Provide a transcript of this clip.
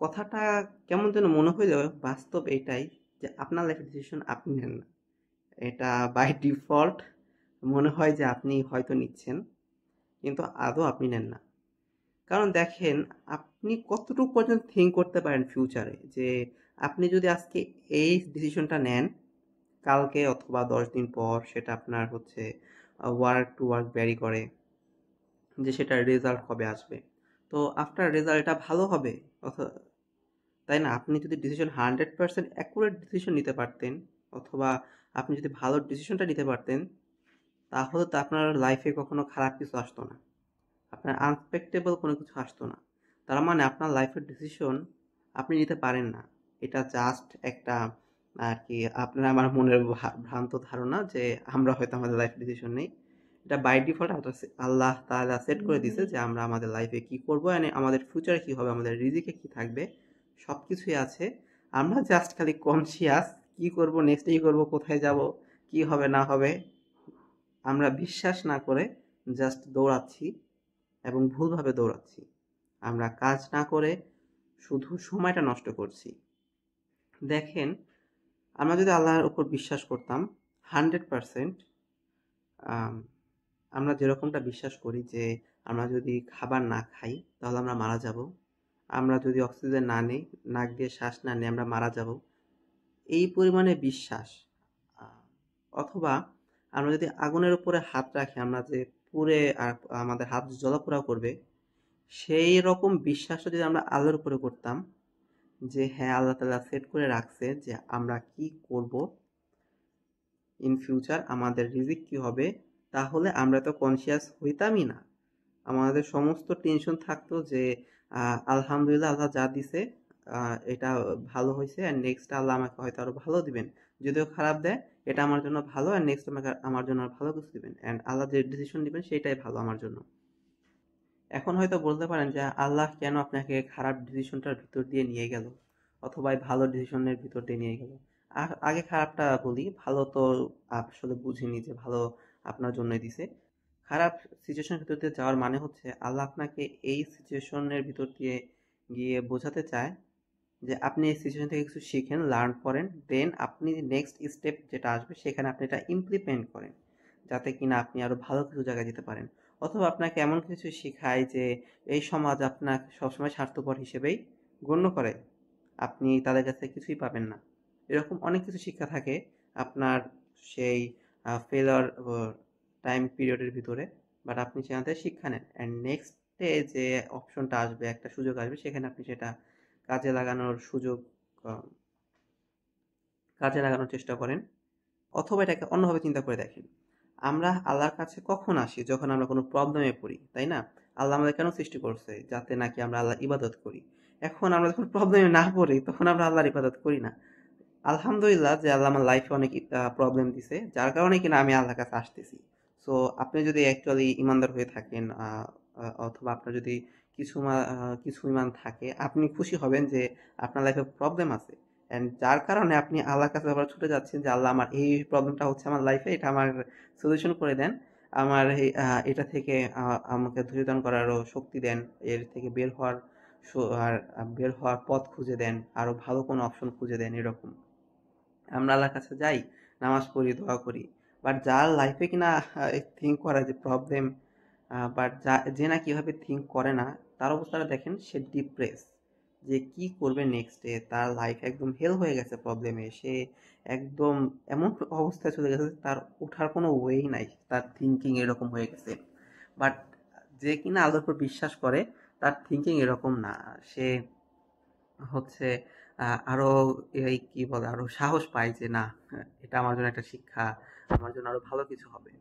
কথাটা কেমন যেন মনে হইলেও বাস্তব এটাই যে আপনার লাইফের ডিসিশন আপনি নেন না। এটা বাই ডিফল্ট মনে হয় যে আপনি হয়তো নিচ্ছেন, কিন্তু আদৌ আপনি নেন না। কারণ দেখেন, আপনি কতটুকু পর্যন্ত থিঙ্ক করতে পারেন ফিউচারে, যে আপনি যদি আজকে এই ডিসিশনটা নেন, কালকে অথবা 10 দিন পর সেটা আপনার হচ্ছে ওয়ার্ক টু ওয়ার্ক ভ্যারি করে, যে সেটার রেজাল্ট কবে আসবে। তো আফটার রেজাল্টটা ভালো হবে, তাই না? আপনি যদি ডিসিশন 100% অ্যাকুরেট ডিসিশন নিতে পারতেন, অথবা আপনি যদি ভালো ডিসিশনটা নিতে পারতেন, তাহলে তো আপনার লাইফে কখনো খারাপ কিছু আসতো না, আপনার আনএক্সপেক্টেবল কোনো কিছু আসতো না। তার মানে আপনার লাইফের ডিসিশন আপনি নিতে পারেন না। এটা জাস্ট একটা আর কি আপনার আমার মনের ভ্রান্ত ধারণা যে আমরা হয়তো আমাদের লাইফ ডিসিশন নেই। এটা বাই ডিফল্ট আল্লাহ তাআলা সেট করে দিছে যে আমরা আমাদের লাইফে কি করবো, আমাদের ফিউচারে কি হবে, আমাদের রিজিকে কি থাকবে, সব কিছুই আছে। আমরা জাস্ট খালি কনসিয়াস কি করব, নেক্সট কি করব, কোথায় যাব, কি হবে না হবে, আমরা বিশ্বাস না করে জাস্ট দৌড়াচ্ছি, এবং ভুলভাবে দৌড়াচ্ছি। আমরা কাজ না করে শুধু সময়টা নষ্ট করছি। দেখেন, আমরা যদি আল্লাহর উপর বিশ্বাস করতাম 100%, আমরা যেরকমটা বিশ্বাস করি যে আমরা যদি খাবার না খাই তাহলে আমরা মারা যাব, আমরা যদি অক্সিজেন না নিই, নাক দিয়ে শ্বাস না নিই, আমরা মারা যাব, এই পরিমাণে বিশ্বাস, আহ, অথবা আমরা যদি আগুনের উপরে হাত রাখি, আমরা যে পুড়ে আর আমাদের হাত জ্বলাপোড়া করবে, সেই রকম বিশ্বাসটা যদি আমরা আল্লাহর উপরে করতাম, যে হ্যাঁ আল্লাহ তাআলা সেট করে রাখছে যে আমরা কি করব, ইন ফিউচার আমাদের রিজিক কি হবে, তাহলে আমরা তো কনসিয়াস হইতামই না। আমাদের সমস্ত টেনশন থাকতো যে আলহামদুলিল্লাহ, আল্লাহ যা দিছে এটা ভালো হয়েছে, আর নেক্সট আল্লাহ আমাকে হয়তো আরো ভালো দিবেন। যদিও খারাপ দেয়, এটা আমার জন্য ভালো, আর নেক্সট আমাকে আমার জন্য আর ভালো কিছু দিবেন, অ্যান্ড আল্লাহ যে ডিসিশন দিবেন সেটাই ভালো আমার জন্য। এখন হয়তো বলতে পারেন যে আল্লাহ কেন আপনাকে খারাপ ডিসিশনটার ভিতর দিয়ে নিয়ে গেল, অথবা এই ভালো ডিসিশনের ভিতর দিয়ে নিয়ে গেল। আগে খারাপটা বলি, ভালো তো আসলে বুঝিনি যে ভালো আপনার জন্যই দিছে। খারাপ সিচুয়েশনের ভিতর দিয়ে যাওয়ার মানে হচ্ছে আল্লাহ আপনাকে এই সিচুয়েশনের ভিতর দিয়ে গিয়ে বোঝাতে চায় যে আপনি এই সিচুয়েশন থেকে কিছু শিখেন, লার্ন করেন, দেন আপনি নেক্সট স্টেপ যেটা আসবে সেখানে আপনি এটা ইমপ্লিমেন্ট করেন, যাতে কিনা আপনি আরো ভালো কিছু জায়গায় যেতে পারেন। অথবা আপনাকে এমন কিছু শেখায় যে এই সমাজ আপনাকে সবসময় স্বার্থপর হিসেবেই গণ্য করে, আপনি তাদের কাছে কিছুই পাবেন না। এরকম অনেক কিছু শিক্ষা থাকে আপনার সেই ফেলার টাইম পিরিয়ডের ভিতরে, বাট আপনি সেখান থেকে শিক্ষা নেন, অ্যান্ড নেক্সটে যে অপশনটা আসবে, একটা সুযোগ আসবে, সেখানে আপনি সেটা কাজে লাগানোর সুযোগ, আহ, কাজে লাগানোর চেষ্টা করেন। অথবা এটাকে অন্যভাবে চিন্তা করে দেখেন, আমরা আল্লাহর কাছে কখন আসি? যখন আমরা কোনো প্রবলেমে পড়ি, তাই না? আল্লাহ আমাদের কেন সৃষ্টি করছে? যাতে নাকি আমরা আল্লাহর ইবাদত করি। এখন আমরা যখন প্রবলেমে না পড়ি তখন আমরা আল্লাহর ইবাদত করি না। আলহামদুলিল্লাহ যে আল্লাহ আমার লাইফে অনেক প্রবলেম দিছে, যার কারণে কিনা আমি আল্লাহর কাছে আসতেছি। সো আপনি যদি অ্যাকচুয়ালি ইমানদার হয়ে থাকেন, অথবা আপনার যদি কিছু ইমান থাকে, আপনি খুশি হবেন যে আপনার লাইফে প্রবলেম আছে, অ্যান্ড যার কারণে আপনি আল্লাহর কাছে আবার ছুটে যাচ্ছেন যে আল্লাহ, আমার এই প্রবলেমটা হচ্ছে আমার লাইফে, এটা আমার সলিউশন করে দেন, আমার এটা থেকে আমাকে ধৈর্য ধারণ করারও শক্তি দেন, এর থেকে বের হওয়ার পথ খুঁজে দেন, আরো ভালো কোনো অপশন খুঁজে দেন, এরকম আমরা আল্লাহর কাছে যাই, নামাজ পড়ি, দোয়া করি। বাট যার লাইফে কিনা থিঙ্ক করা যে প্রবলেম, বাট যে না কিভাবে থিঙ্ক করে না, তার অবস্থাটা দেখেন, সে ডিপ্রেস, যে কি করবে নেক্সটে, তার লাইফ একদম হেল হয়ে গেছে প্রবলেমে, সে একদম এমন অবস্থায় চলে গেছে তার ওঠার কোনো ওয়েই নাই, তার থিঙ্কিং এরকম হয়ে গেছে। বাট যে কিনা আল্লাহর উপর বিশ্বাস করে, তার থিঙ্কিং এরকম না। সে হচ্ছে আরো কি বলে, আরো সাহস পায় যে না, এটা আমার জন্য একটা শিক্ষা, আমার জন্য আরো ভালো কিছু হবে।